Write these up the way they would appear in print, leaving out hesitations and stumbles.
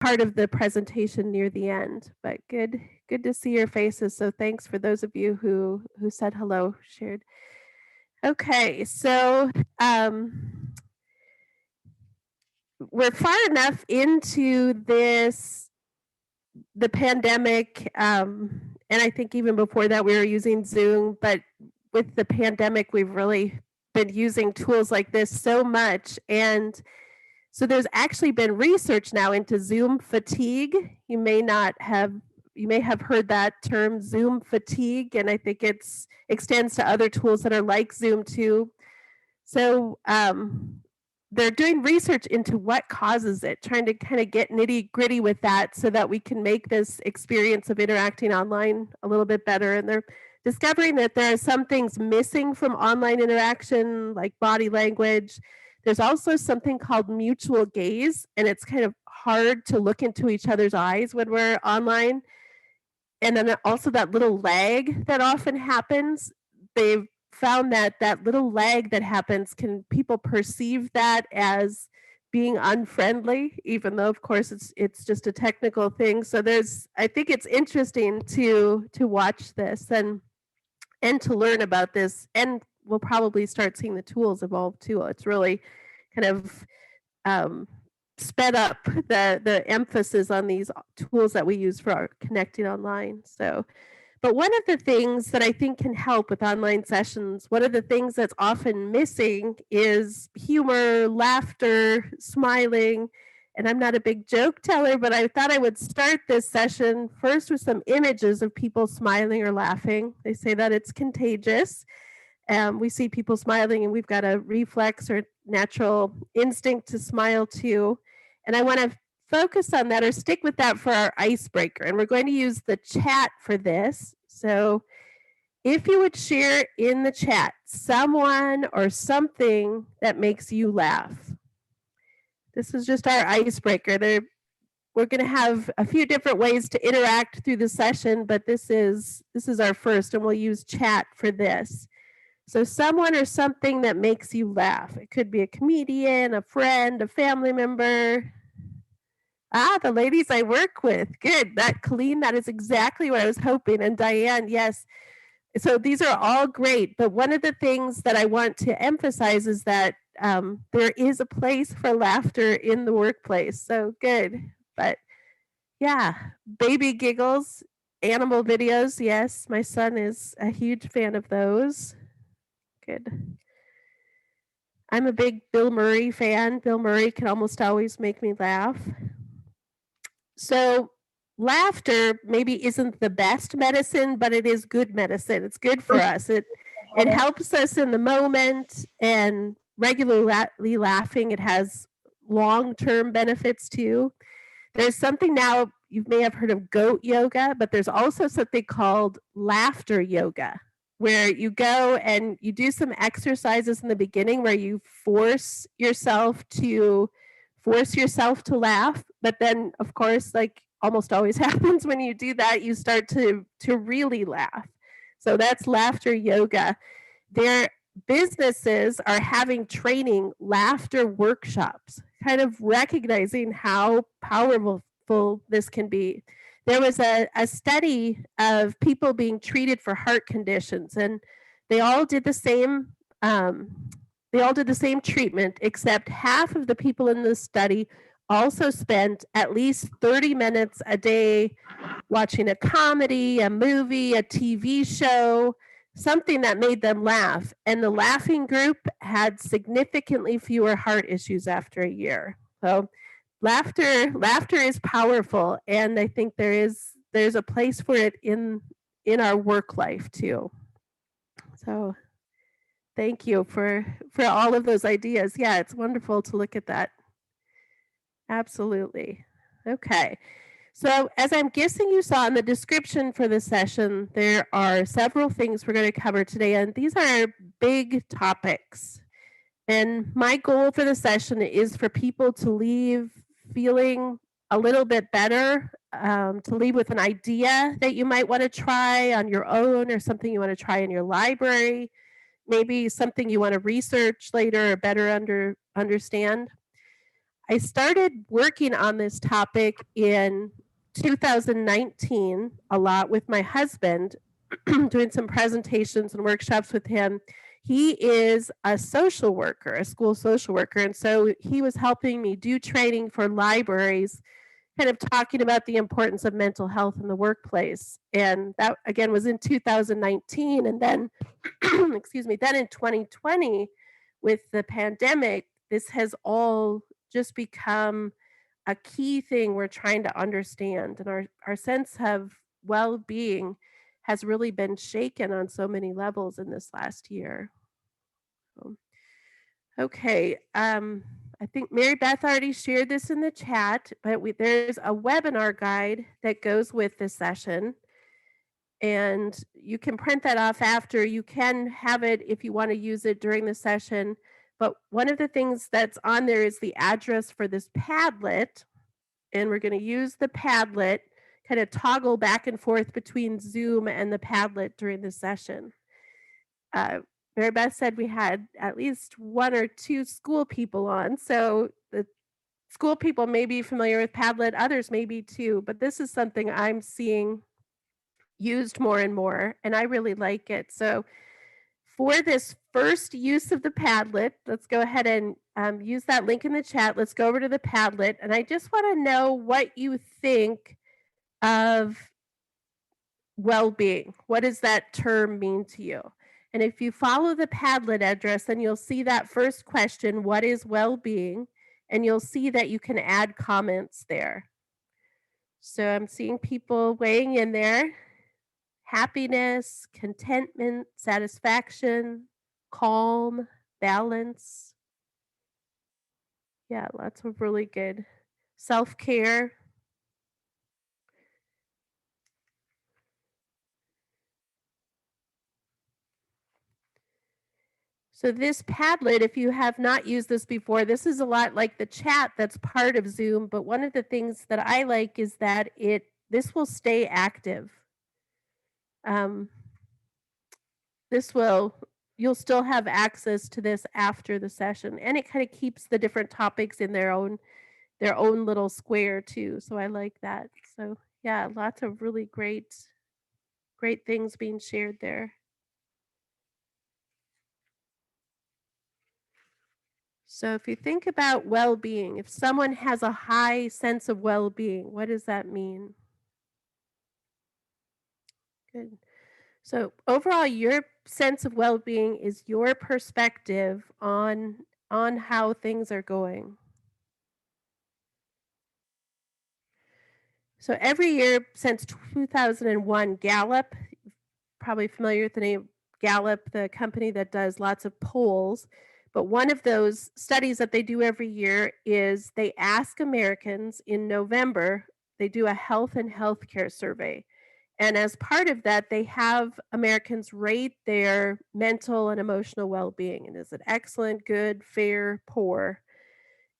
part of the presentation near the end, but good to see your faces. So thanks for those of you who said hello, shared. Okay, so we're far enough into the pandemic, and I think even before that we were using Zoom, but with the pandemic, we've really been using tools like this so much. And so there's actually been research now into Zoom fatigue. You may have heard that term, Zoom fatigue, and I think it's extends to other tools that are like Zoom too. So they're doing research into what causes it, trying to kind of get nitty gritty with that so that we can make this experience of interacting online a little bit better. And they're discovering that there are some things missing from online interaction, like body language. There's also something called mutual gaze, and it's kind of hard to look into each other's eyes when we're online. And then also that little lag that often happens. They've found that that little lag that happens, can people perceive that as being unfriendly, even though of course it's just a technical thing. So there's, I think it's interesting to watch this and to learn about this, and we'll probably start seeing the tools evolve too. It's really kind of um, sped up the emphasis on these tools that we use for our connecting online. So, but one of the things that I think can help with online sessions, one of the things that's often missing is humor, laughter, smiling. And I'm not a big joke teller, but I thought I would start this session first with some images of people smiling or laughing. They say that it's contagious. We see people smiling and we've got a reflex or natural instinct to smile too. And I want to focus on that or stick with that for our icebreaker. And we're going to use the chat for this. So if you would share in the chat someone or something that makes you laugh. This is just our icebreaker. We're going to have a few different ways to interact through the session, but this is our first, and we'll use chat for this. So someone or something that makes you laugh. It could be a comedian, a friend, a family member. Ah, the ladies I work with. Good. That Colleen, that is exactly what I was hoping. And Diane, yes. So these are all great. But one of the things that I want to emphasize is that there is a place for laughter in the workplace. So good. But yeah, baby giggles, animal videos. Yes, my son is a huge fan of those. Good. I'm a big Bill Murray fan. Bill Murray can almost always make me laugh. So laughter maybe isn't the best medicine, but it is good medicine. It's good for us. It helps us in the moment, and regularly laughing, it has long-term benefits too. There's something now, you may have heard of goat yoga, but there's also something called laughter yoga, where you go and you do some exercises in the beginning where you force yourself to laugh. But then, of course, like almost always happens when you do that, you start to really laugh. So that's laughter yoga. Their businesses are having training laughter workshops, kind of recognizing how powerful this can be. There was a study of people being treated for heart conditions, and they all did the same. They all did the same treatment, except half of the people in the study also spent at least 30 minutes a day watching a comedy, a movie, a TV show, something that made them laugh. And the laughing group had significantly fewer heart issues after a year. So laughter is powerful, and I think there's a place for it in our work life too. So thank you for all of those ideas. Yeah, it's wonderful to look at that. Absolutely. Okay. So as I'm guessing you saw in the description for the session, there are several things we're going to cover today, and these are big topics. And my goal for the session is for people to leave feeling a little bit better, to leave with an idea that you might want to try on your own, or something you want to try in your library, maybe something you want to research later or better understand. I started working on this topic in 2019 a lot with my husband, doing some presentations and workshops with him. He is a social worker, a school social worker, and so he was helping me do training for libraries, kind of talking about the importance of mental health in the workplace. And that again was in 2019. And then, excuse me, then in 2020, with the pandemic, this has all just become a key thing we're trying to understand. And our sense of well being has really been shaken on so many levels in this last year. So, okay. I think Mary Beth already shared this in the chat, but there's a webinar guide that goes with this session. And you can print that off after. You can have it if you want to use it during the session. But one of the things that's on there is the address for this Padlet. And we're going to use the Padlet, kind of toggle back and forth between Zoom and the Padlet during the session. Mary Beth said we had at least one or two school people on. So the school people may be familiar with Padlet, others may be too, but this is something I'm seeing used more and more, and I really like it. So for this first use of the Padlet, let's go ahead and use that link in the chat. Let's go over to the Padlet, and I just want to know what you think of well-being. What does that term mean to you? And if you follow the Padlet address, then you'll see that first question, what is well-being? And you'll see that you can add comments there. So I'm seeing people weighing in there. Happiness, contentment, satisfaction, calm, balance. Yeah, lots of really good self-care. So this Padlet, if you have not used this before, this is a lot like the chat that's part of Zoom, but one of the things that I like is that this will stay active. You'll still have access to this after the session, and it kind of keeps the different topics in their own little square too. So I like that. So yeah, lots of really great things being shared there. So if you think about well-being, if someone has a high sense of well-being, what does that mean? Good. So overall, your sense of well-being is your perspective on how things are going. So every year since 2001, Gallup, probably familiar with the name Gallup, the company that does lots of polls, but one of those studies that they do every year is they ask Americans in November, they do a health and healthcare survey. And as part of that, they have Americans rate their mental and emotional well-being. And is it excellent, good, fair, poor?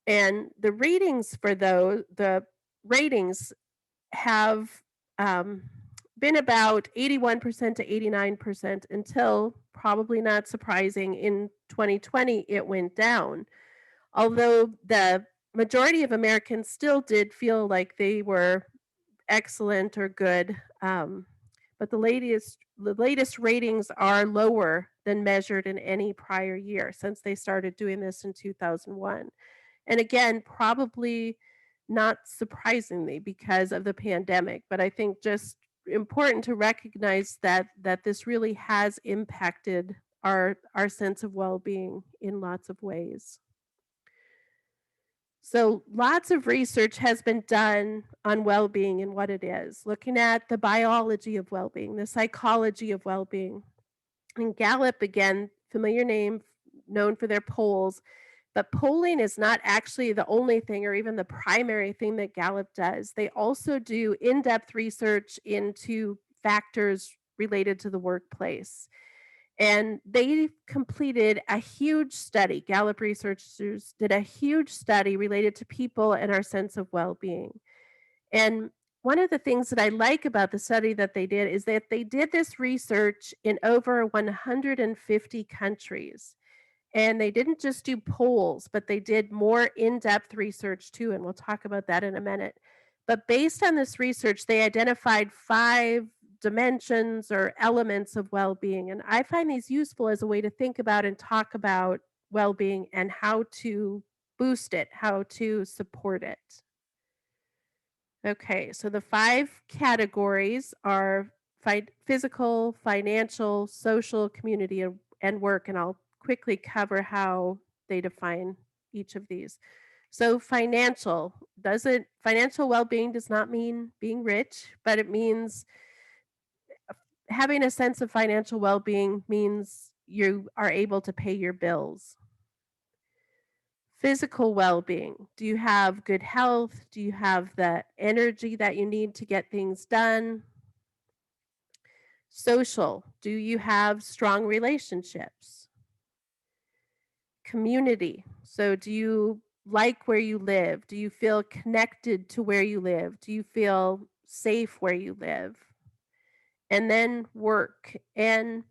And the ratings for the ratings have been about 81% to 89% until, probably not surprising, in 2020 it went down. Although the majority of Americans still did feel like they were excellent or good, but the latest ratings are lower than measured in any prior year since they started doing this in 2001. And again, probably not surprisingly because of the pandemic, but I think just important to recognize that this really has impacted our sense of well-being in lots of ways. So lots of research has been done on well-being and what it is, looking at the biology of well-being, the psychology of well-being. And Gallup, again, familiar name, known for their polls, but polling is not actually the only thing or even the primary thing that Gallup does. They also do in-depth research into factors related to the workplace. And they completed a huge study. Gallup researchers did a huge study related to people and our sense of well-being. And one of the things that I like about the study that they did is that they did this research in over 150 countries. And they didn't just do polls, but they did more in-depth research too, and we'll talk about that in a minute. But based on this research, they identified 5 dimensions or elements of well-being, and I find these useful as a way to think about and talk about well-being and how to boost it, how to support it. Okay, so the 5 categories are physical, financial, social, community, and work, and I'll quickly cover how they define each of these. So financial well-being does not mean being rich, but it means having a sense of financial well-being means you are able to pay your bills. Physical well-being. Do you have good health? Do you have the energy that you need to get things done? Social. Do you have strong relationships? Community. So do you like where you live? Do you feel connected to where you live? Do you feel safe where you live? And then work. And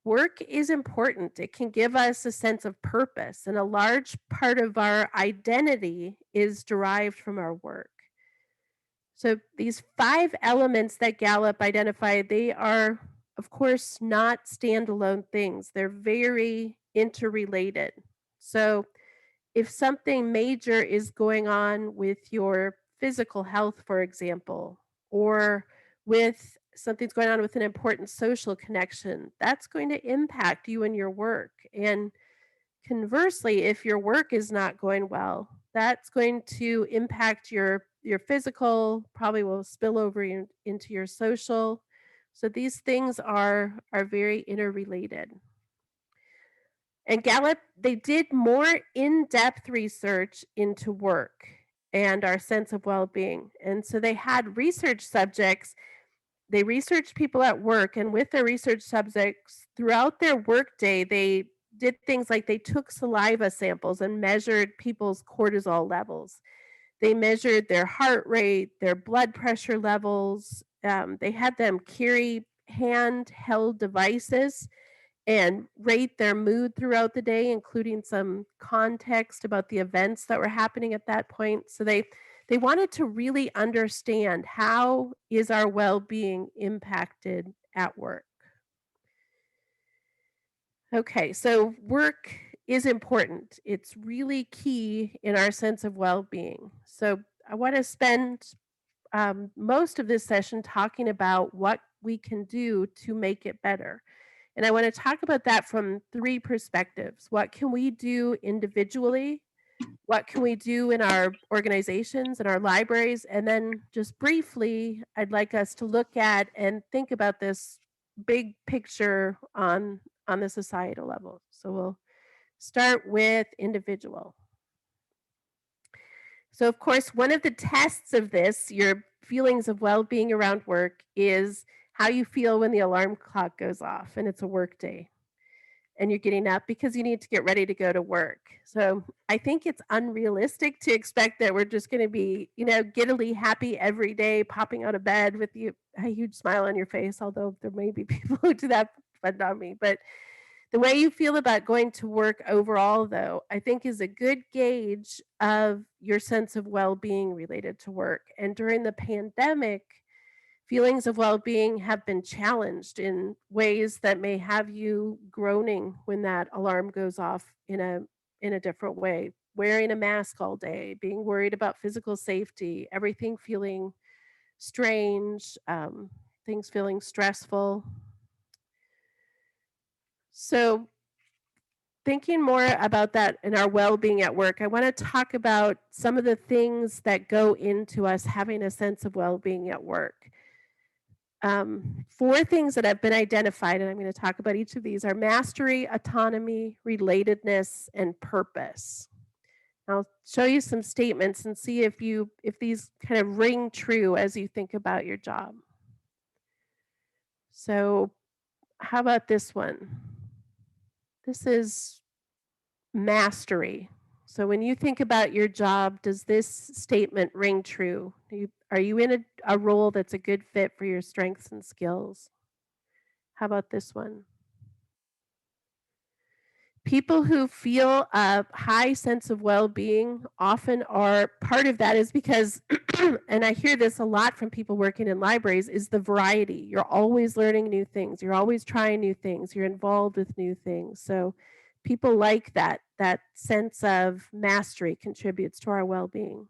work is important. It can give us a sense of purpose, and a large part of our identity is derived from our work. So these 5 elements that Gallup identified, they are, of course, not standalone things. They're very interrelated. So if something major is going on with your physical health, for example, or with something's going on with an important social connection, that's going to impact you and your work. And conversely, if your work is not going well, that's going to impact your physical, probably will spill over into your social. So these things are very interrelated. And Gallup, they did more in-depth research into work and our sense of well-being. And so they had research subjects. They researched people at work, and with their research subjects throughout their workday, they did things like they took saliva samples and measured people's cortisol levels. They measured their heart rate, their blood pressure levels. They had them carry handheld devices and rate their mood throughout the day, including some context about the events that were happening at that point. So they wanted to really understand how is our well-being impacted at work. Okay, so work is important. It's really key in our sense of well-being. So I want to spend most of this session talking about what we can do to make it better. And I want to talk about that from 3 perspectives. What can we do individually? What can we do in our organizations and our libraries? And then just briefly, I'd like us to look at and think about this big picture on the societal level. So we'll start with individual. So of course, one of the tests of this, your feelings of well-being around work, is how you feel when the alarm clock goes off and it's a work day and you're getting up because you need to get ready to go to work. So I think it's unrealistic to expect that we're just going to be, giddily happy every day, popping out of bed with a huge smile on your face, although there may be people who do that, but not me. But the way you feel about going to work overall, though, I think is a good gauge of your sense of well-being related to work. And during the pandemic, feelings of well-being have been challenged in ways that may have you groaning when that alarm goes off in a different way. Wearing a mask all day, being worried about physical safety, everything feeling strange, things feeling stressful. So thinking more about that in our well-being at work, I want to talk about some of the things that go into us having a sense of well-being at work. 4 things that have been identified, and I'm going to talk about each of these, are mastery, autonomy, relatedness, and purpose. I'll show you some statements and see if these kind of ring true as you think about your job. So how about this one? This is mastery. So when you think about your job, does this statement ring true? Are you in a role that's a good fit for your strengths and skills? How about this one? People who feel a high sense of well-being often are part of that is because and I hear this a lot from people working in libraries is the variety. You're always learning new things. You're always trying new things. You're involved with new things. So people like that sense of mastery contributes to our well-being.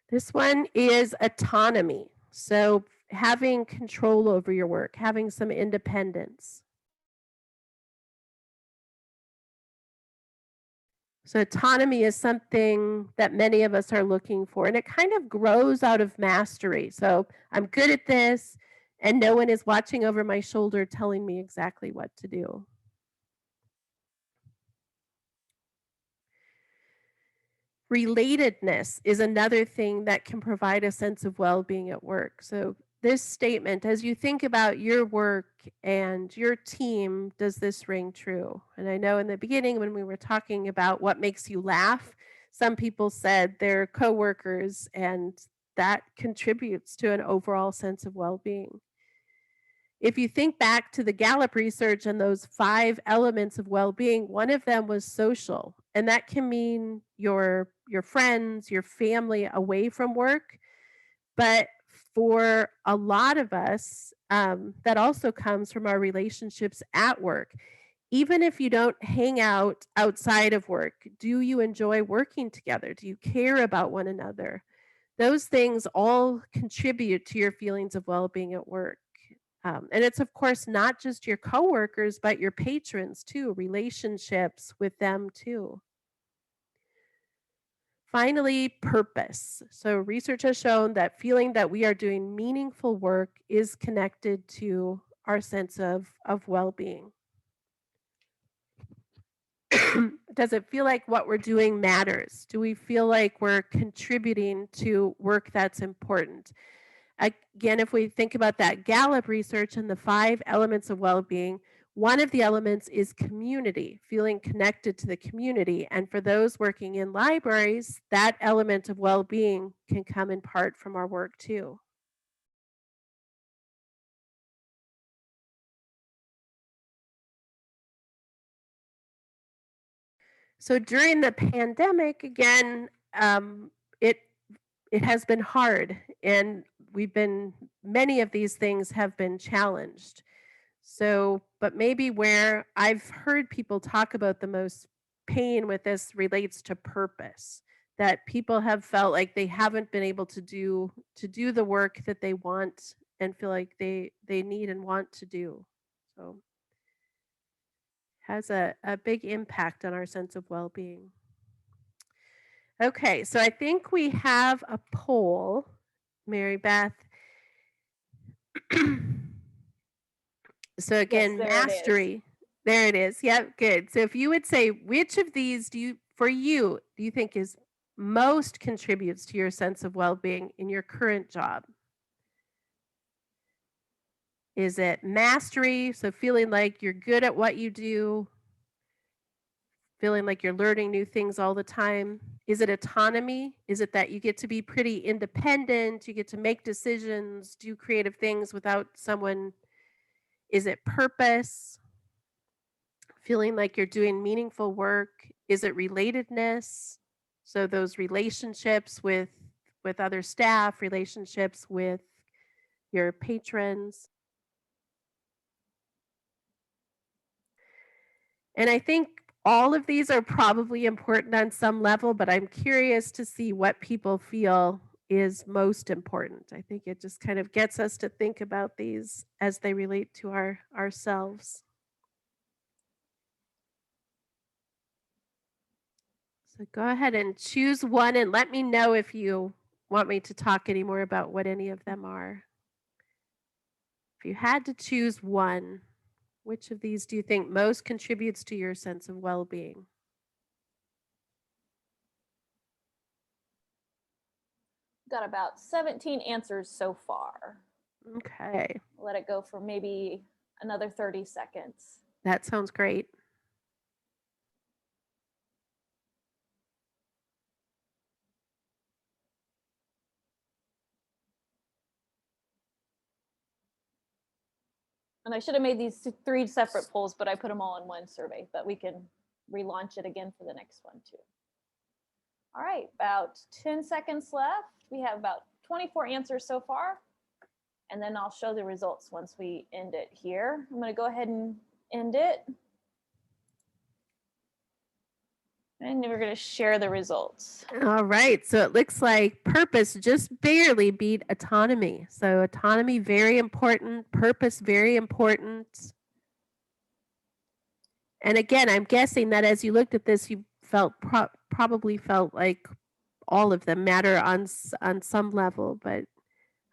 This one is autonomy. So having control over your work, having some independence. So autonomy is something that many of us are looking for, and it kind of grows out of mastery. So I'm good at this, and no one is watching over my shoulder telling me exactly what to do. Relatedness is another thing that can provide a sense of well-being at work. So this statement, as you think about your work and your team, does this ring true? And I know in the beginning when we were talking about what makes you laugh, some people said their coworkers, and that contributes to an overall sense of well-being. If you think back to the Gallup research and those 5 elements of well-being, one of them was social, and that can mean your friends, your family away from work, but for a lot of us, that also comes from our relationships at work. Even if you don't hang out outside of work, do you enjoy working together? Do you care about one another? Those things all contribute to your feelings of well-being at work. And it's of course not just your coworkers, but your patrons too, relationships with them too. Finally, purpose. So research has shown that feeling that we are doing meaningful work is connected to our sense of well-being. Does it feel like what we're doing matters? Do we feel like we're contributing to work that's important? Again, if we think about that Gallup research and the 5 elements of well-being, one of the elements is community, feeling connected to the community. And for those working in libraries, that element of well-being can come in part from our work too. So during the pandemic, again, it it has been hard, and we've been many of these things have been challenged. So, but maybe where I've heard people talk about the most pain with this relates to purpose, that people have felt like they haven't been able to do the work that they want and feel like they need and want to do. So has a big impact on our sense of well-being. Okay, so I think we have a poll, Mary Beth. So Yes, again, there it is. mastery. There it is. Yep, good. So if you would say which of these do you think is most contributes to your sense of well-being in your current job? Is it mastery, so feeling like you're good at what you do, feeling like you're learning new things all the time? Is it autonomy? Is it that you get to be pretty independent, you get to make decisions, do creative things without someone? Is it purpose? Feeling like you're doing meaningful work? Is it relatedness? So those relationships with other staff, relationships with your patrons. And I think all of these are probably important on some level, but I'm curious to see what people feel is most important. I think it just kind of gets us to think about these as they relate to ourselves. So go ahead and choose one and let me know if you want me to talk any more about what any of them are. If you had to choose one, which of these do you think most contributes to your sense of well-being? Got about 17 answers so far. Okay, Let it go for maybe another 30 seconds. that sounds great. And I should have made these 3 separate polls, but I put them all in one survey, but we can relaunch it again for the next one too. All right, about 10 seconds left. We have about 24 answers so far. And then I'll show the results once we end it here. I'm going to go ahead and end it. And we're going to share the results. All right. So it looks like purpose just barely beat autonomy. So autonomy, very important. Purpose, very important. And again, I'm guessing that as you looked at this, you felt probably felt like all of them matter on some level, but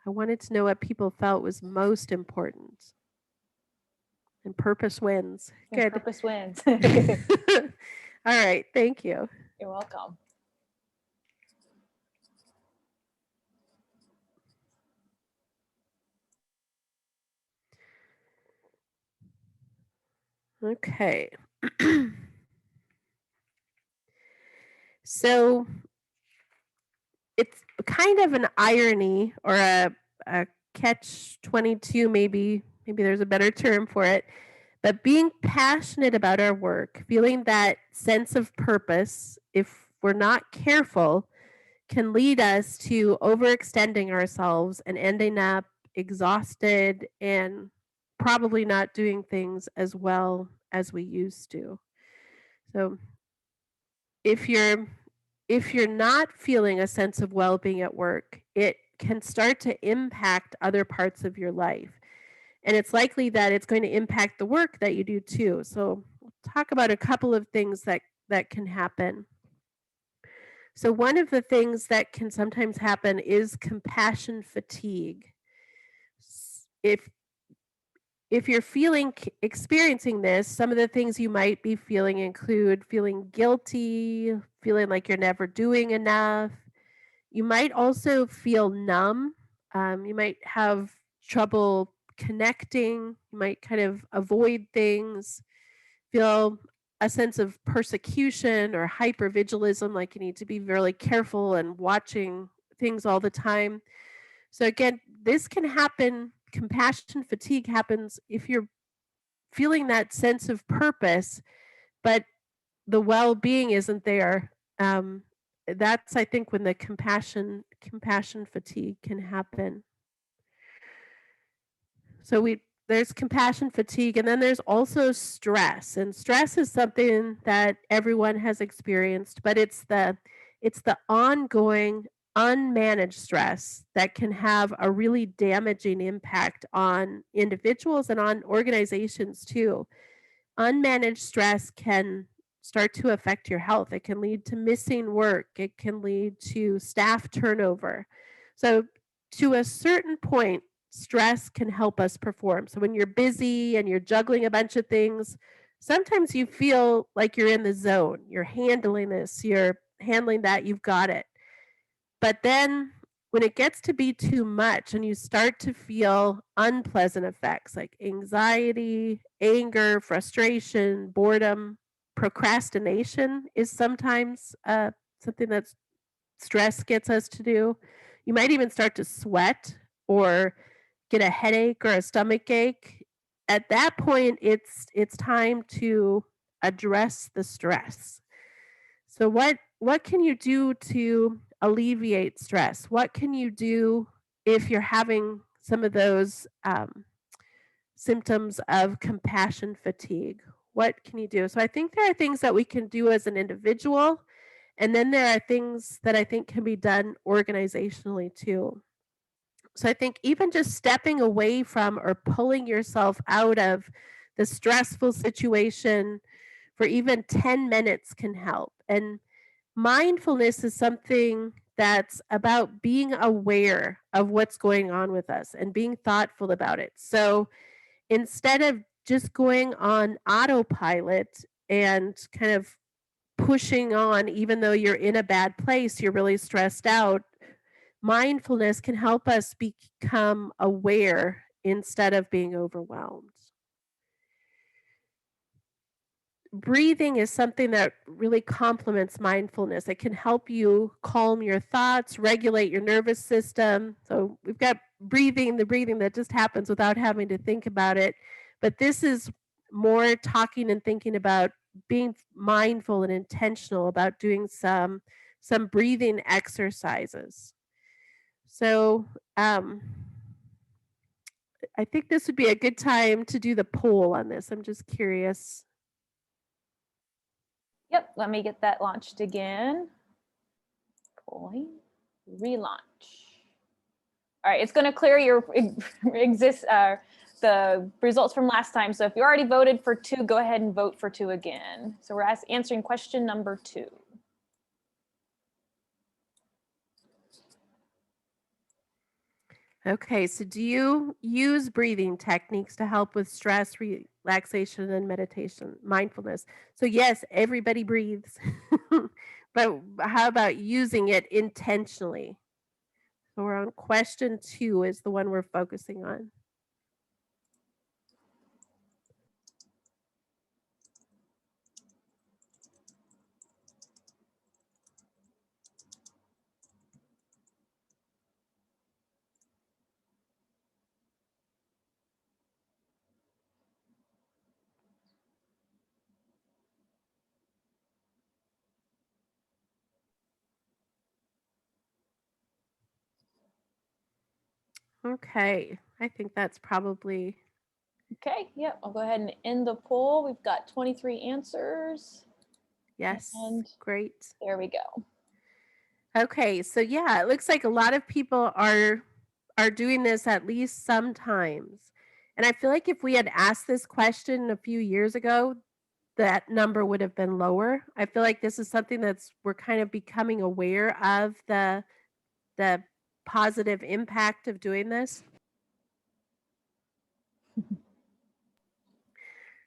I wanted to know what people felt was most important. And purpose wins. Good. Purpose wins. All right. Thank you. You're welcome. Okay. So it's kind of an irony or a catch-22, maybe there's a better term for it. But being passionate about our work, feeling that sense of purpose, if we're not careful, can lead us to overextending ourselves and ending up exhausted and probably not doing things as well as we used to. So if you're not feeling a sense of well-being at work, it can start to impact other parts of your life. And it's likely that it's going to impact the work that you do too. So we'll talk about a couple of things that can happen. So one of the things that can sometimes happen is compassion fatigue. If you're experiencing this, some of the things you might be feeling include feeling guilty, feeling like you're never doing enough. You might also feel numb. You might have trouble connecting. You might kind of avoid things, feel a sense of persecution or hypervigilism, like you need to be really careful and watching things all the time. So again, this can happen. Compassion fatigue happens if you're feeling that sense of purpose, but the well-being isn't there. That's, I think, when the compassion fatigue can happen. So there's compassion fatigue, and then there's also stress. And stress is something that everyone has experienced, but it's the ongoing unmanaged stress that can have a really damaging impact on individuals and on organizations too. Unmanaged stress can start to affect your health. It can lead to missing work. It can lead to staff turnover. So to a certain point, stress can help us perform. So when you're busy and you're juggling a bunch of things, sometimes you feel like you're in the zone. You're handling this, you're handling that, you've got it. But then when it gets to be too much and you start to feel unpleasant effects like anxiety, anger, frustration, boredom, procrastination is sometimes something that stress gets us to do. You might even start to sweat or get a headache or a stomach ache. At that point, it's time to address the stress. So what can you do to alleviate stress? What can you do if you're having some of those symptoms of compassion fatigue? What can you do? So I think there are things that we can do as an individual, and then there are things that I think can be done organizationally too. So I think even just stepping away from or pulling yourself out of the stressful situation for even 10 minutes can help. And mindfulness is something that's about being aware of what's going on with us and being thoughtful about it. So instead of just going on autopilot and kind of pushing on, even though you're in a bad place, you're really stressed out, mindfulness can help us become aware instead of being overwhelmed. Breathing is something that really complements mindfulness. It can help you calm your thoughts, regulate your nervous system. So we've got the breathing that just happens without having to think about it. But this is more talking and thinking about being mindful and intentional about doing some breathing exercises. So, I think this would be a good time to do the poll on this. I'm just curious. Yep, let me get that launched again. Polling, relaunch. All right, it's going to clear your the results from last time. So if you already voted for 2, go ahead and vote for 2 again. So we're answering question number 2. Okay, so do you use breathing techniques to help with stress, relaxation, and meditation, mindfulness? So, yes, everybody breathes, but how about using it intentionally? So, we're on question 2, is the one we're focusing on. Okay, I think that's probably Okay, yep, I'll go ahead and end the poll. We've got 23 answers. yes, And great. there we go. Okay, so yeah, it looks like a lot of people are doing this at least sometimes. And I feel like if we had asked this question a few years ago, that number would have been lower. I feel like this is something that's we're kind of becoming aware of the positive impact of doing this.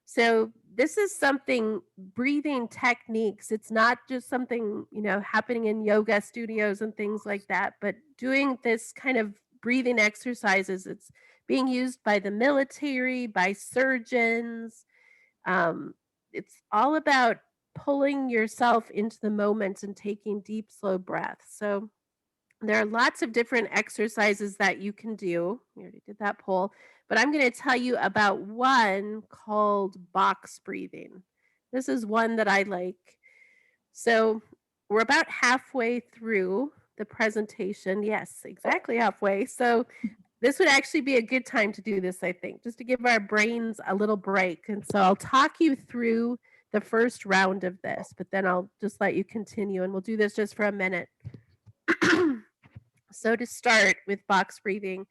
So this is something breathing techniques. It's not just something, happening in yoga studios and things like that, but doing this kind of breathing exercises. It's being used by the military, by surgeons. Um, it's all about pulling yourself into the moment and taking deep, slow breaths. So there are lots of different exercises that you can do. We already did that poll, but I'm going to tell you about one called box breathing. This is one that I like. So we're about halfway through the presentation. Yes, exactly halfway. So this would actually be a good time to do this, I think, just to give our brains a little break. And so I'll talk you through the first round of this, but then I'll just let you continue and we'll do this just for a minute. So to start with box breathing,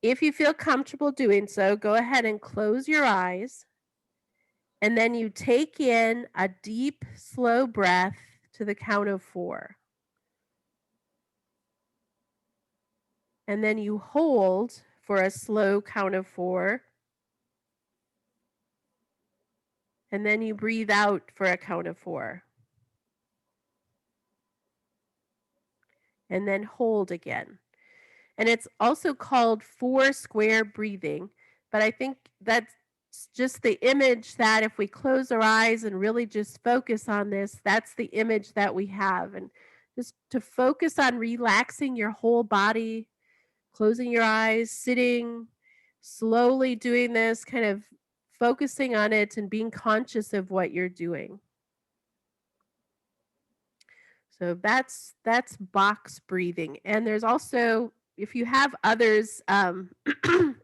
if you feel comfortable doing so, go ahead and close your eyes. And then you take in a deep, slow breath to the count of 4. And then you hold for a slow count of 4. And then you breathe out for a count of 4. And then hold again. And it's also called 4 square breathing. But I think that's just the image that if we close our eyes and really just focus on this, that's the image that we have. And just to focus on relaxing your whole body, closing your eyes, sitting, slowly doing this, kind of focusing on it and being conscious of what you're doing. So that's box breathing. And there's also, if you have others,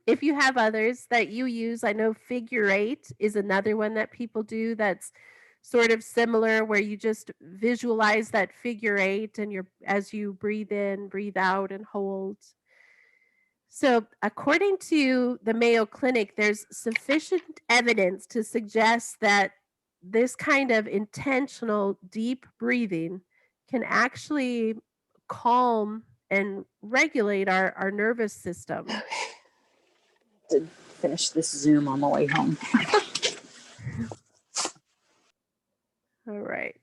if you have others that you use, I know figure 8 is another one that people do that's sort of similar, where you just visualize that figure 8 and you're as you breathe in, breathe out, and hold. So, according to the Mayo Clinic, there's sufficient evidence to suggest that this kind of intentional deep breathing can actually calm and regulate our nervous system. To finish this Zoom on the way home. All right.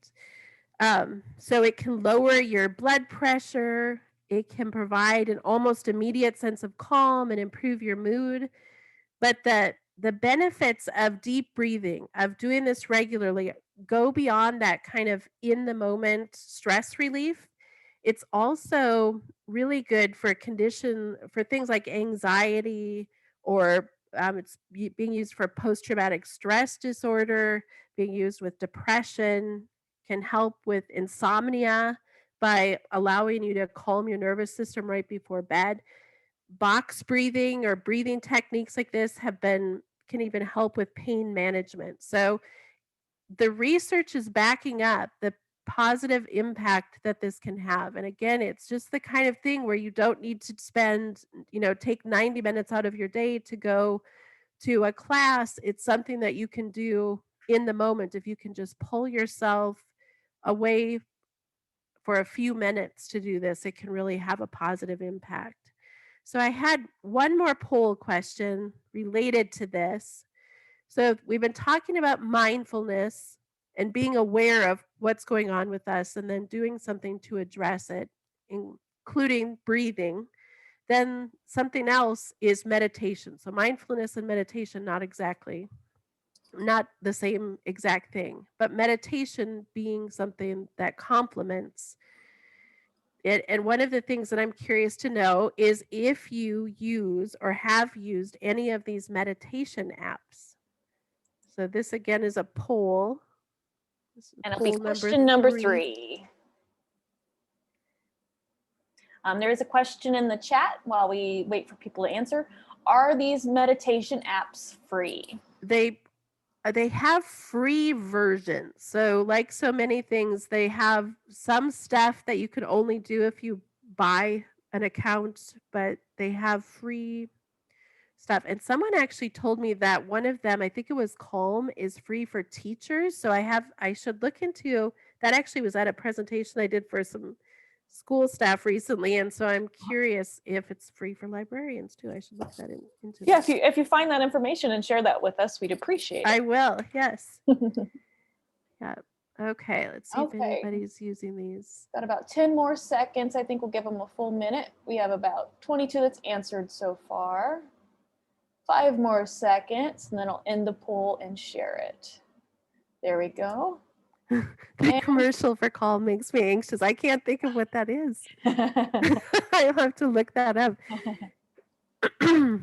So it can lower your blood pressure. It can provide an almost immediate sense of calm and improve your mood. But the benefits of deep breathing, of doing this regularly, go beyond that kind of in the moment stress relief. It's also really good for things like anxiety or It's being used for post-traumatic stress disorder, being used with depression, can help with insomnia by allowing you to calm your nervous system right before bed. Box breathing or breathing techniques like this can even help with pain management. So the research is backing up the positive impact that this can have. And again, it's just the kind of thing where you don't need to spend, take 90 minutes out of your day to go to a class. It's something that you can do in the moment. If you can just pull yourself away for a few minutes to do this, it can really have a positive impact. So I had one more poll question related to this. So we've been talking about mindfulness and being aware of what's going on with us and then doing something to address it, including breathing. Then something else is meditation. So mindfulness and meditation, not the same exact thing, but meditation being something that complements it. And one of the things that I'm curious to know is if you use or have used any of these meditation apps. So this again is a poll. And it'll be question number 3. There is a question in the chat while we wait for people to answer. Are these meditation apps free? They have free versions. So like so many things, they have some stuff that you can only do if you buy an account, but they have free stuff. And someone actually told me that one of them, I think it was Calm, is free for teachers. So I should look into that. Actually was at a presentation I did for some school staff recently, and so I'm curious if it's free for librarians too. I should look that into. Yeah, that. if you find that information and share that with us, we'd appreciate it. I will. Yes. Yeah. Okay. Let's see if anybody's using these. Got about 10 more seconds. I think we'll give them a full minute. We have about 22 that's answered so far. 5 more seconds, and then I'll end the poll and share it. There we go. The commercial for Calm makes me anxious. I can't think of what that is. I'll have to look that up. To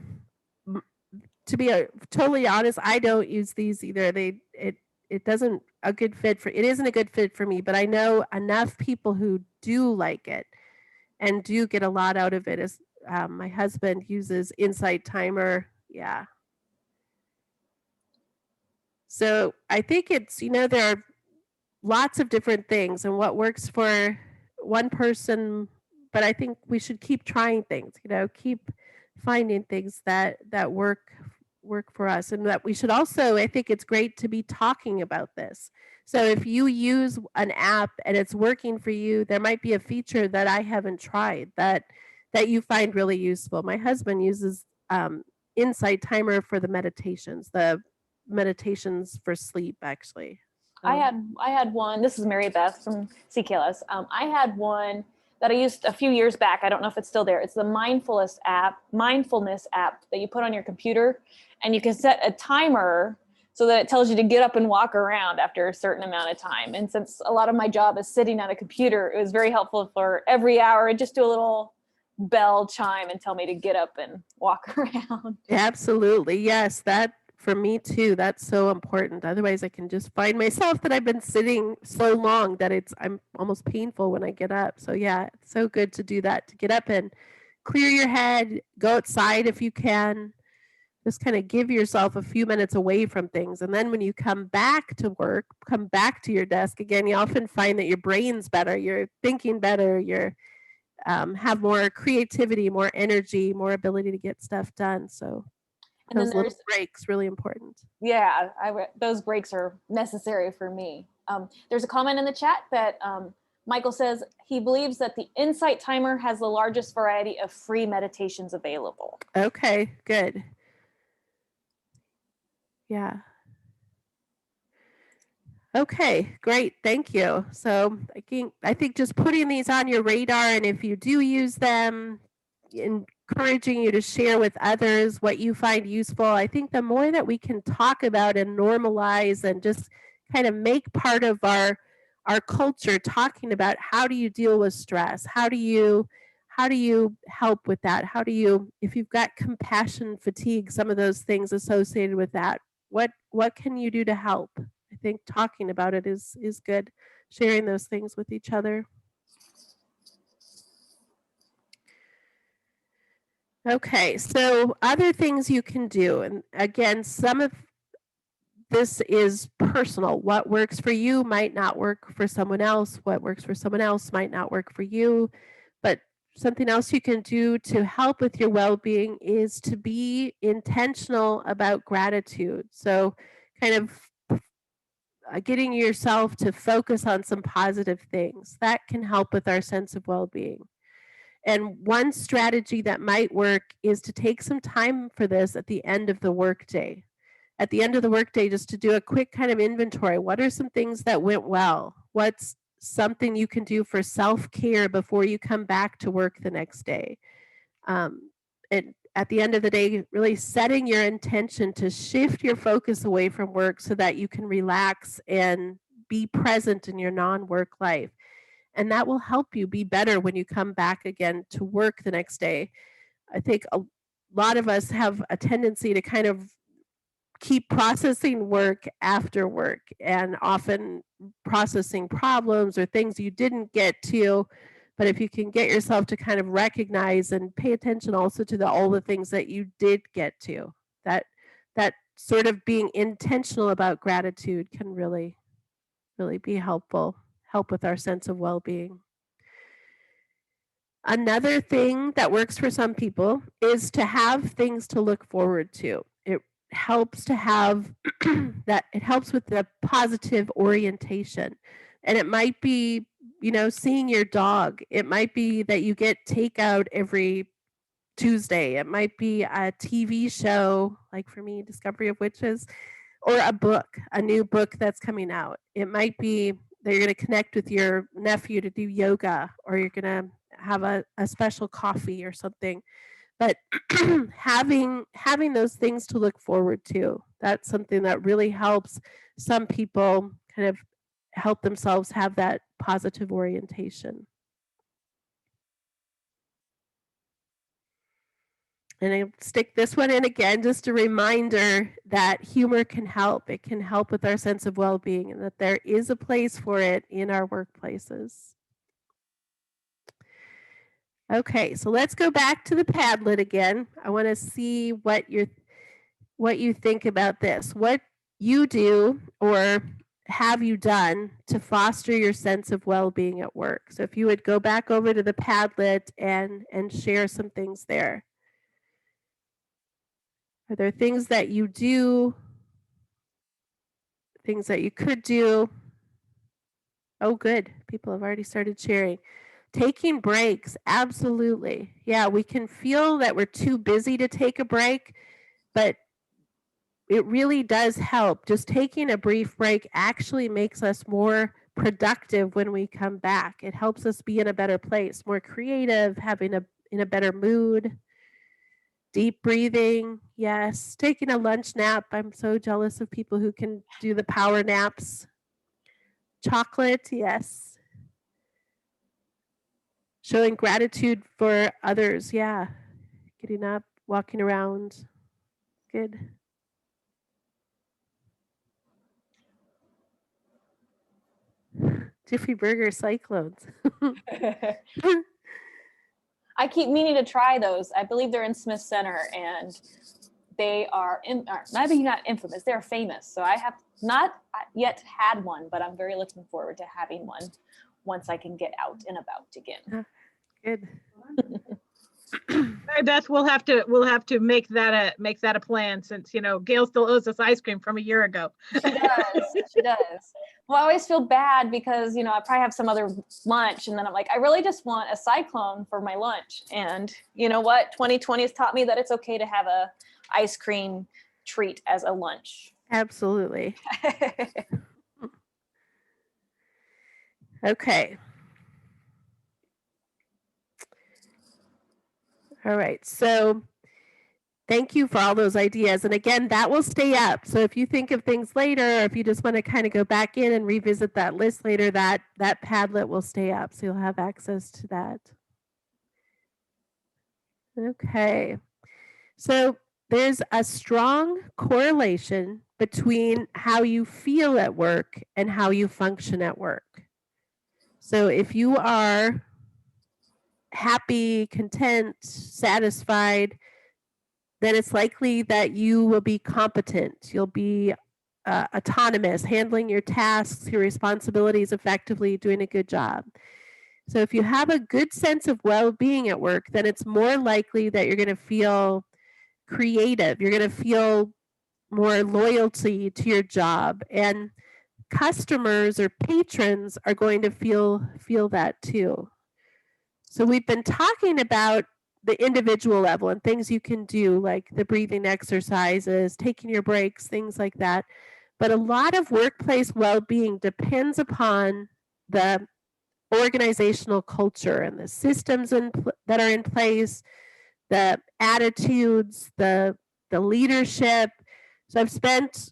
be totally honest, I don't use these either. It isn't a good fit for me, but I know enough people who do like it and do get a lot out of it. As my husband uses Insight Timer. Yeah. So I think it's, there are lots of different things and what works for one person, but I think we should keep trying things, keep finding things that work for us. And that we should also, I think it's great to be talking about this. So if you use an app and it's working for you, there might be a feature that I haven't tried that you find really useful. My husband uses Insight Timer for the meditations for sleep, actually. I had one. This is Mary Beth from CKLS. I had one that I used a few years back. I don't know if it's still there. It's the mindfulness app that you put on your computer, and you can set a timer so that it tells you to get up and walk around after a certain amount of time. And since a lot of my job is sitting at a computer, it was very helpful for every hour and just do a little bell chime and tell me to get up and walk around. Absolutely. Yes, that for me too, that's so important. Otherwise I can just find myself that I've been sitting so long that I'm almost painful when I get up. So yeah, it's so good to do that, to get up and clear your head, go outside if you can, just kind of give yourself a few minutes away from things. And then when you come back to work, come back to your desk again, you often find that your brain's better, you're thinking better, you're have more creativity, more energy, more ability to get stuff done. So and those little breaks really important. Yeah, those breaks are necessary for me. There's a comment in the chat that Michael says he believes that the Insight Timer has the largest variety of free meditations available. Okay, good. Yeah. Okay, great. Thank you. So I think just putting these on your radar, and if you do use them, encouraging you to share with others what you find useful. I think the more that we can talk about and normalize and just kind of make part of our culture, talking about how do you deal with stress? How do you how do you help with that? How do you, if you've got compassion fatigue, some of those things associated with that, what can you do to help? I think talking about it is good, sharing those things with each other. Okay, so other things you can do, and again, some of this is personal. What works for you might not work for someone else. What works for someone else might not work for you. But something else you can do to help with your well-being is to be intentional about gratitude. So kind of getting yourself to focus on some positive things. That can help with our sense of well-being. And one strategy that might work is to take some time for this at the end of the workday. At the end of the workday, just to do a quick kind of inventory. What are some things that went well? What's something you can do for self-care before you come back to work the next day? And at the end of the day, really setting your intention to shift your focus away from work so that you can relax and be present in your non-work life. And that will help you be better when you come back again to work the next day. I think a lot of us have a tendency to kind of keep processing work after work and often processing problems or things you didn't get to. But if you can get yourself to kind of recognize and pay attention also to all the things that you did get to, that sort of being intentional about gratitude can really be help with our sense of well-being. Another thing that works for some people is to have things to look forward to. It helps to have that, it helps with the positive orientation. And it might be, seeing your dog. It might be that you get takeout every Tuesday. It might be a TV show, like for me, Discovery of Witches, or a book, a new book that's coming out. It might be that you're going to connect with your nephew to do yoga, or you're going to have a special coffee or something. But having those things to look forward to, that's something that really helps some people kind of help themselves have that positive orientation. And I stick this one in again, just a reminder that humor can help. It can help with our sense of well-being and that there is a place for it in our workplaces. Okay, so let's go back to the Padlet again. I want to see what you think about this. What you do or have you done to foster your sense of well-being at work? So if you would go back over to the Padlet and share some things there. Are there things that you do, things that you could do? Oh, good. People have already started sharing. Taking breaks, absolutely. Yeah, we can feel that we're too busy to take a break, but it really does help. Just taking a brief break actually makes us more productive when we come back. It helps us be in a better place, more creative, in a better mood. Deep breathing, yes. Taking a lunch nap. I'm so jealous of people who can do the power naps. Chocolate, yes. Showing gratitude for others, yeah. Getting up, walking around. Good. Jiffy Burger Cyclones. I keep meaning to try those. I believe they're in Smith Center, and they are maybe not infamous. They're famous. So I have not yet had one, but I'm very looking forward to having one once I can get out and about again. Good. Mary Beth, we'll have to make that a plan, since Gail still owes us ice cream from a year ago. She does. Well, I always feel bad because I probably have some other lunch, and then I'm like, I really just want a Cyclone for my lunch. And you know what? 2020 has taught me that it's okay to have a ice cream treat as a lunch. Absolutely. Okay. All right. So thank you for all those ideas. And again, that will stay up. So if you think of things later, or if you just want to kind of go back in and revisit that list later, that Padlet will stay up. So you'll have access to that. Okay. So there's a strong correlation between how you feel at work and how you function at work. So if you are happy, content, satisfied, then it's likely that you will be competent. You'll be autonomous, handling your tasks, your responsibilities effectively, doing a good job. So if you have a good sense of well-being at work, then it's more likely that you're going to feel creative. You're going to feel more loyalty to your job, and customers or patrons are going to feel that too. So we've been talking about the individual level and things you can do, like the breathing exercises, taking your breaks, things like that. But a lot of workplace well-being depends upon the organizational culture and the systems that are in place, the attitudes, the leadership. So I've spent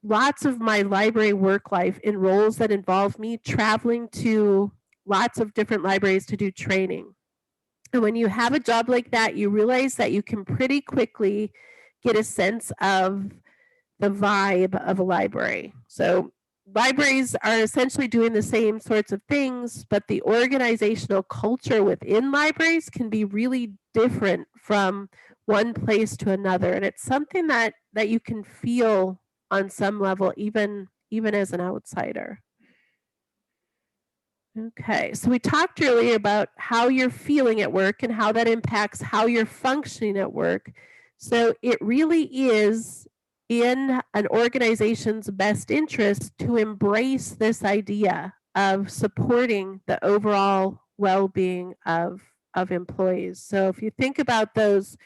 lots of my library work life in roles that involve me traveling to lots of different libraries to do training. And when you have a job like that, you realize that you can pretty quickly get a sense of the vibe of a library. So libraries are essentially doing the same sorts of things, but the organizational culture within libraries can be really different from one place to another. And it's something that you can feel on some level, even as an outsider. Okay, so we talked earlier about how you're feeling at work and how that impacts how you're functioning at work. So it really is in an organization's best interest to embrace this idea of supporting the overall well-being of employees. So if you think about those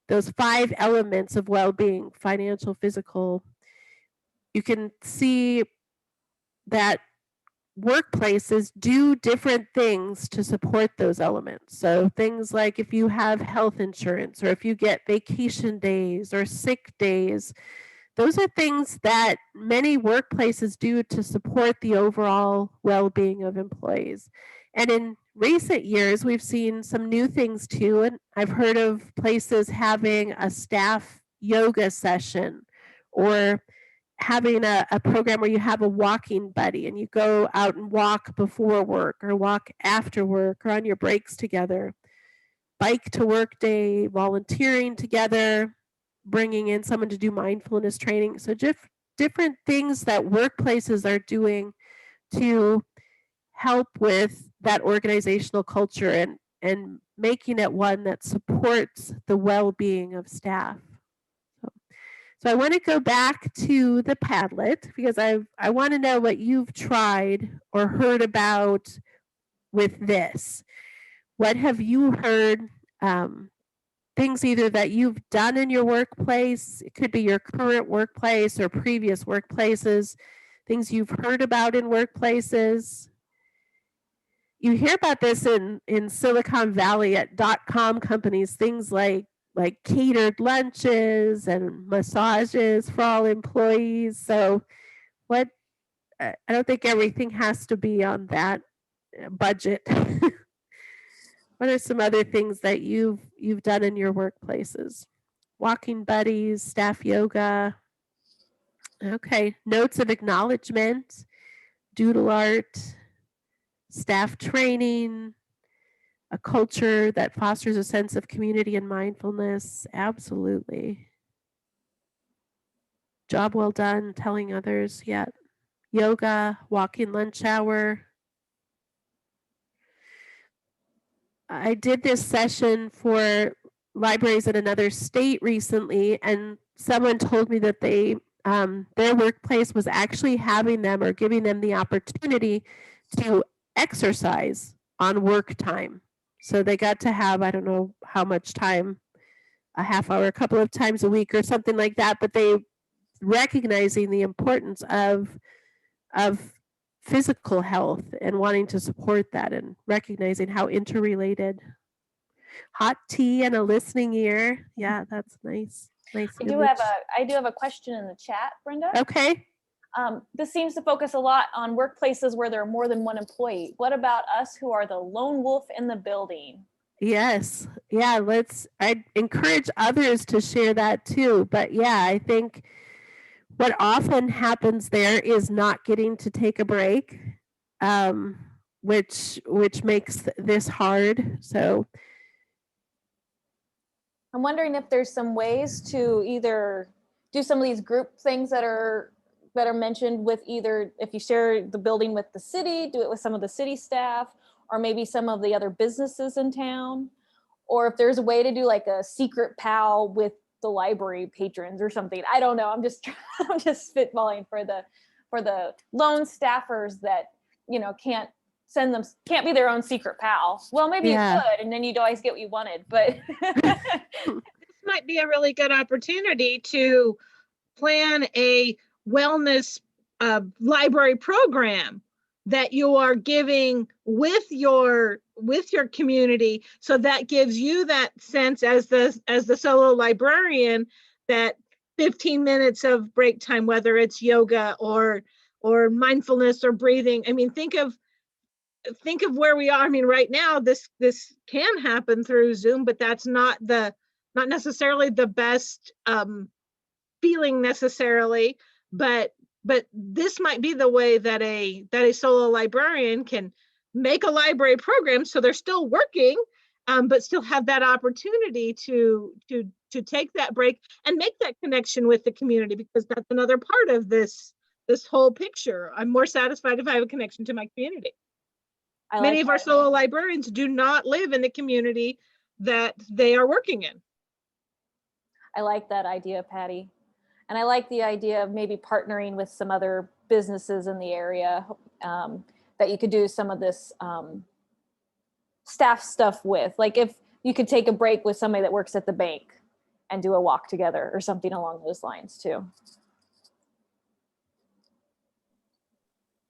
5 elements of well-being, financial, physical, you can see that workplaces do different things to support those elements. So things like if you have health insurance or if you get vacation days or sick days, those are things that many workplaces do to support the overall well-being of employees. And in recent years, we've seen some new things too. And I've heard of places having a staff yoga session or having a program where you have a walking buddy and you go out and walk before work or walk after work or on your breaks together, bike to work day, volunteering together, bringing in someone to do mindfulness training. So different things that workplaces are doing to help with that organizational culture and making it one that supports the well-being of staff. So I want to go back to the Padlet because I want to know what you've tried or heard about with this. What have you heard? Things either that you've done in your workplace, it could be your current workplace or previous workplaces, things you've heard about in workplaces. You hear about this in Silicon Valley at .com companies, things like catered lunches and massages for all employees. So what, I don't think everything has to be on that budget. What are some other things that you've done in your workplaces? Walking buddies, staff yoga. Okay, notes of acknowledgement, doodle art, staff training, a culture that fosters a sense of community and mindfulness. Absolutely. Job well done, telling others. Yeah. Yoga, walking lunch hour. I did this session for libraries in another state recently, and someone told me that their workplace was actually having them or giving them the opportunity to exercise on work time. So they got to have, I don't know how much time, a half hour, a couple of times a week or something like that, but they recognizing the importance of physical health and wanting to support that and recognizing how interrelated. Hot tea and a listening ear. Yeah, that's nice. Nice. I do have a question in the chat, Brenda. Okay. This seems to focus a lot on workplaces where there are more than one employee. What about us who are the lone wolf in the building? Yes. Yeah. I encourage others to share that too. But yeah, I think what often happens there is not getting to take a break, um, which makes this hard. So I'm wondering if there's some ways to either do some of these group things that are mentioned with either if you share the building with the city, do it with some of the city staff, or maybe some of the other businesses in town, or if there's a way to do like a secret pal with the library patrons or something. I don't know. I'm just I'm just spitballing for the lone staffers that can't be their own secret pal. Well, maybe yeah. you could, and then you'd always get what you wanted, but This might be a really good opportunity to plan a wellness library program that you are giving with your community, so that gives you that sense as the solo librarian that 15 minutes of break time, whether it's yoga or mindfulness or breathing. I mean, think of where we are. I mean, right now this can happen through Zoom, but that's not necessarily the best feeling necessarily, but this might be the way that a solo librarian can make a library program so they're still working, but still have that opportunity to take that break and make that connection with the community, because that's another part of this whole picture. I'm more satisfied if I have a connection to my community. Many of our solo librarians do not live in the community that they are working in. I like that idea, Patty. And I like the idea of maybe partnering with some other businesses in the area that you could do some of this staff stuff with. Like if you could take a break with somebody that works at the bank and do a walk together or something along those lines too.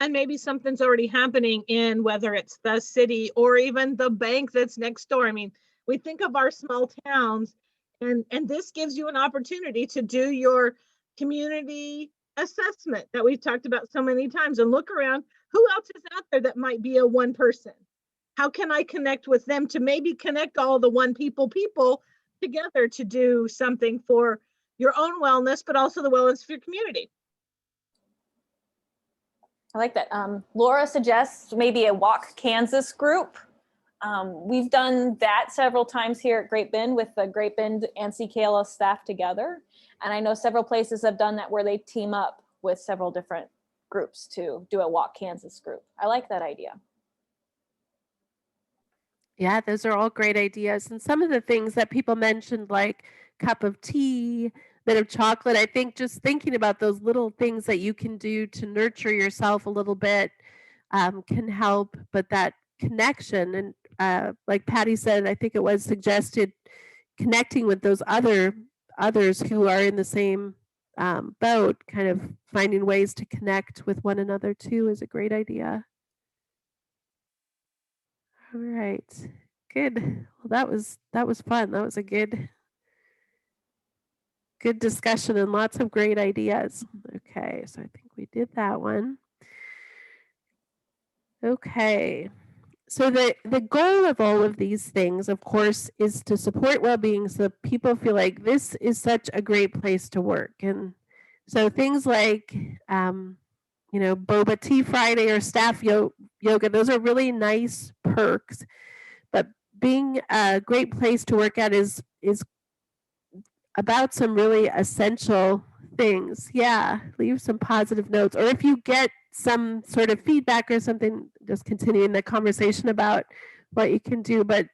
And maybe something's already happening in whether it's the city or even the bank that's next door. I mean, we think of our small towns, and this gives you an opportunity to do your community assessment that we've talked about so many times and look around. Who else is out there that might be a one person? How can I connect with them to maybe connect all the one people together to do something for your own wellness, but also the wellness of your community? I like that. Laura suggests maybe a Walk Kansas group. We've done that several times here at Great Bend with the Great Bend and CKLS staff together. And I know several places have done that where they team up with several different groups to do a Walk Kansas group. I like that idea. Yeah, those are all great ideas. And some of the things that people mentioned, like cup of tea, bit of chocolate, I think just thinking about those little things that you can do to nurture yourself a little bit can help. But that connection, and like Patty said, I think it was suggested, connecting with those others who are in the same boat, kind of finding ways to connect with one another too, is a great idea. All right, good. Well, that was fun. That was a good discussion and lots of great ideas. Okay, so I think we did that one. Okay, so the goal of all of these things, of course, is to support well-being so that people feel like this is such a great place to work. And so things like Boba Tea Friday or staff yoga, those are really nice perks. But being a great place to work at is about some really essential things. Yeah, leave some positive notes. Or if you get some sort of feedback or something, just continuing the conversation about what you can do. But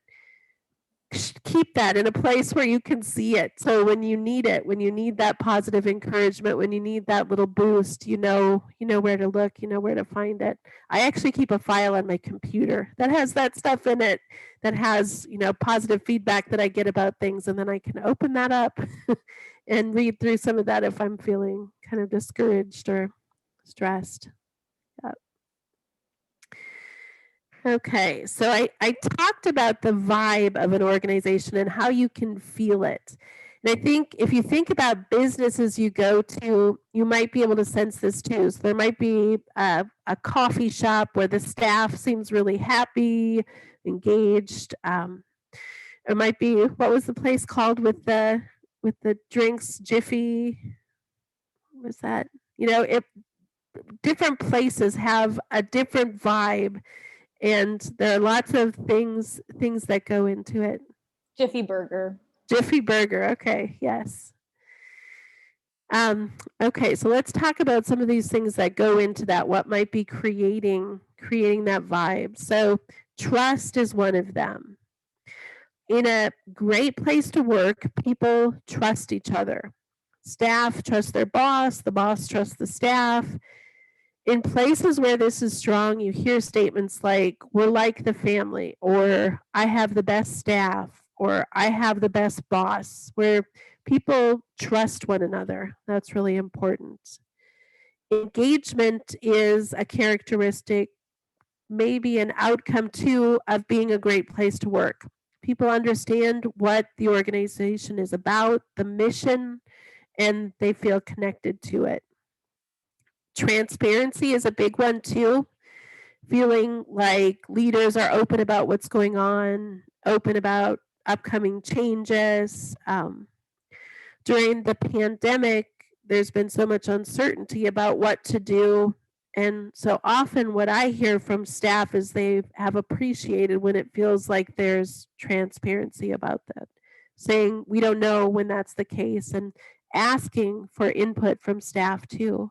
keep that in a place where you can see it. So when you need it, when you need that positive encouragement, when you need that little boost, you know where to look, you know where to find it. I actually keep a file on my computer that has that stuff in it, that has, positive feedback that I get about things. And then I can open that up and read through some of that if I'm feeling kind of discouraged or stressed. Okay, so I talked about the vibe of an organization and how you can feel it. And I think if you think about businesses you go to, you might be able to sense this too. So there might be a coffee shop where the staff seems really happy, engaged. It might be, what was the place called with the drinks, Jiffy? What was that? You know, different places have a different vibe, and there are lots of things that go into it. Jiffy Burger. Jiffy Burger. Okay, yes. Okay, so let's talk about some of these things that go into that. What might be creating that vibe? So trust is one of them. In a great place to work, people trust each other. Staff trust their boss, the boss trusts the staff. In places where this is strong, you hear statements like, we're like the family, or I have the best staff, or I have the best boss, where people trust one another. That's really important. Engagement is a characteristic, maybe an outcome too, of being a great place to work. People understand what the organization is about, the mission, and they feel connected to it. Transparency is a big one too. Feeling like leaders are open about what's going on, open about upcoming changes. During the pandemic, there's been so much uncertainty about what to do. And so often what I hear from staff is they have appreciated when it feels like there's transparency about that, saying we don't know when that's the case, and asking for input from staff too.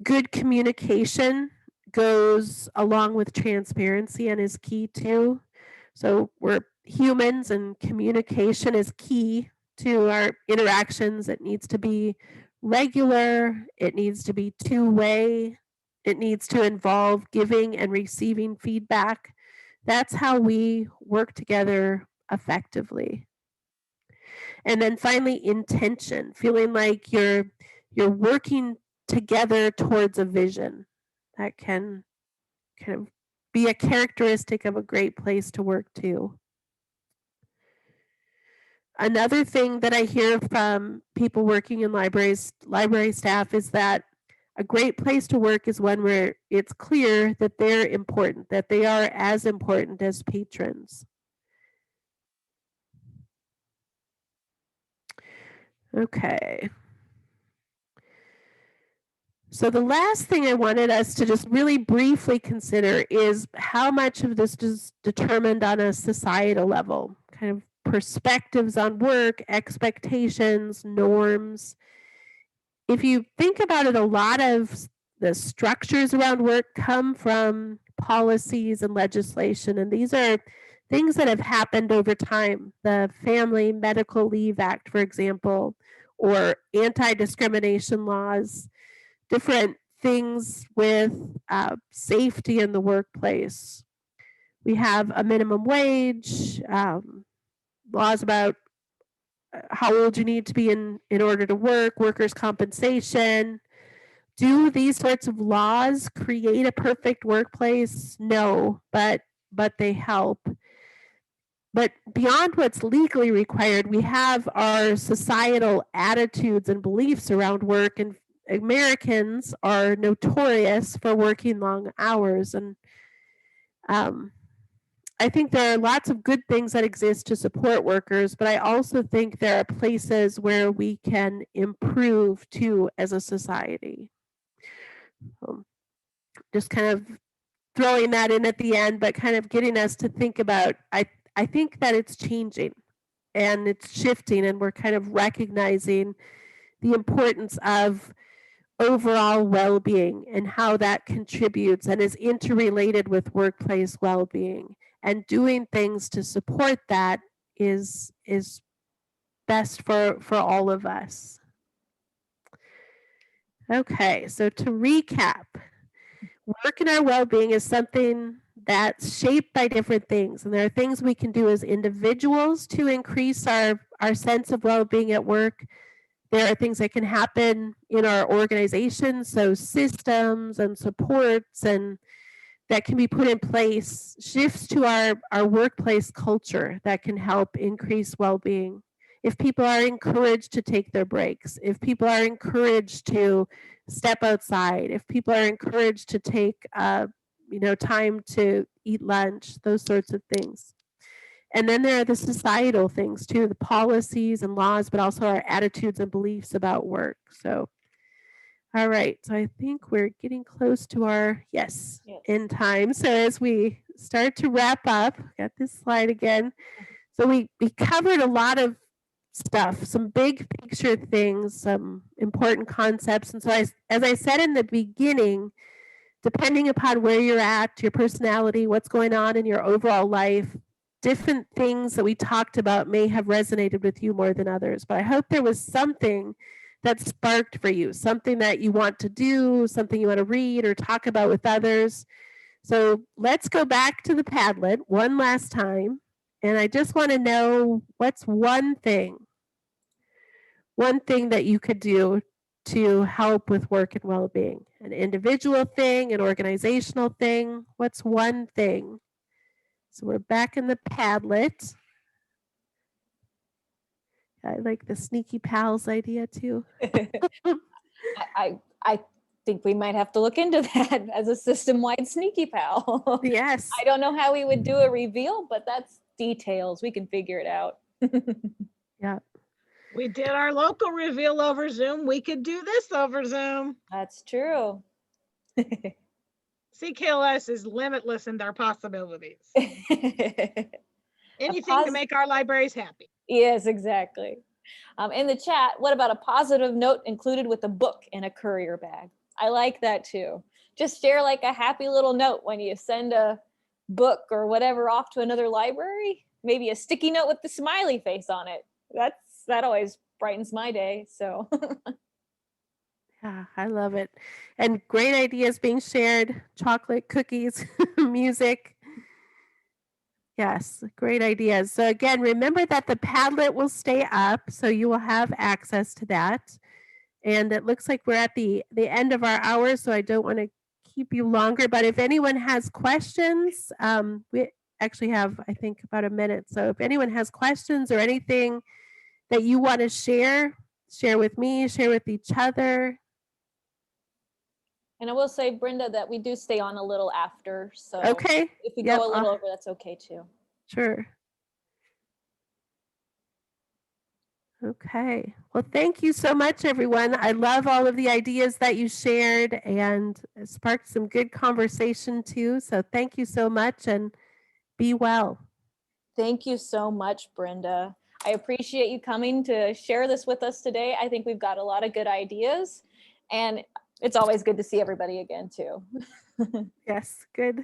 Good communication goes along with transparency and is key too. So we're humans, and communication is key to our interactions. It needs to be regular, it needs to be two-way, it needs to involve giving and receiving feedback. That's how we work together effectively. And then finally, intention, feeling like you're working together towards a vision. That can kind of be a characteristic of a great place to work too. Another thing that I hear from people working in libraries, library staff, is that a great place to work is one where it's clear that they're important, that they are as important as patrons. Okay. So the last thing I wanted us to just really briefly consider is how much of this is determined on a societal level, kind of perspectives on work, expectations, norms. If you think about it, a lot of the structures around work come from policies and legislation, and these are things that have happened over time. The Family Medical Leave Act, for example, or anti-discrimination laws, different things with safety in the workplace. We have a minimum wage, laws about how old you need to be in order to work, workers' compensation. Do these sorts of laws create a perfect workplace? No, but they help. But beyond what's legally required, we have our societal attitudes and beliefs around work, and Americans are notorious for working long hours. And I think there are lots of good things that exist to support workers, but I also think there are places where we can improve too as a society. Just kind of throwing that in at the end, but kind of getting us to think about, I think that it's changing and it's shifting, and we're kind of recognizing the importance of overall well-being and how that contributes and is interrelated with workplace well-being, and doing things to support that is best for all of us. Okay, so to recap, work and our well-being is something that's shaped by different things, and there are things we can do as individuals to increase our sense of well-being at work. There are things that can happen in our organization, so systems and supports and that can be put in place, shifts to our workplace culture that can help increase well-being. If people are encouraged to take their breaks, if people are encouraged to step outside, if people are encouraged to take time to eat lunch, those sorts of things. And then there are the societal things too, the policies and laws, but also our attitudes and beliefs about work. So, all right. So I think we're getting close to our, yes, Yes. end time. So as we start to wrap up, got this slide again. So we covered a lot of stuff, some big picture things, some important concepts. And so as I said in the beginning, depending upon where you're at, your personality, what's going on in your overall life, different things that we talked about may have resonated with you more than others. But I hope there was something that sparked for you, something that you want to do, something you want to read or talk about with others. So let's go back to the Padlet one last time. And I just want to know, what's one thing that you could do to help with work and well-being? An individual thing, an organizational thing? What's one thing? So we're back in the Padlet. I like the sneaky pals idea too. I think we might have to look into that as a system-wide sneaky pal. Yes. I don't know how we would do a reveal, but that's details. We can figure it out. Yeah. We did our local reveal over Zoom. We could do this over Zoom. That's true. CKLS is limitless in their possibilities. Anything to pos- make our libraries happy. Yes, exactly. In the chat, what about a positive note included with a book in a courier bag? I like that too. Just share like a happy little note when you send a book or whatever off to another library. Maybe a sticky note with the smiley face on it. That always brightens my day. So Yeah, I love it. And great ideas being shared, chocolate, cookies, music. Yes, great ideas. So again, remember that the Padlet will stay up, so you will have access to that. And it looks like we're at the end of our hour, so I don't want to keep you longer. But if anyone has questions, we actually have, I think, about a minute. So if anyone has questions or anything that you want to share with me, share with each other. and I will say, Brenda, that we do stay on a little after. So Okay. if we Yep, go a little over, that's okay too. Sure. Okay. Well, thank you so much, everyone. I love all of the ideas that you shared, and it sparked some good conversation too. So thank you so much, and be well. Thank you so much, Brenda. I appreciate you coming to share this with us today. I think we've got a lot of good ideas, and it's always good to see everybody again too. Yes, good.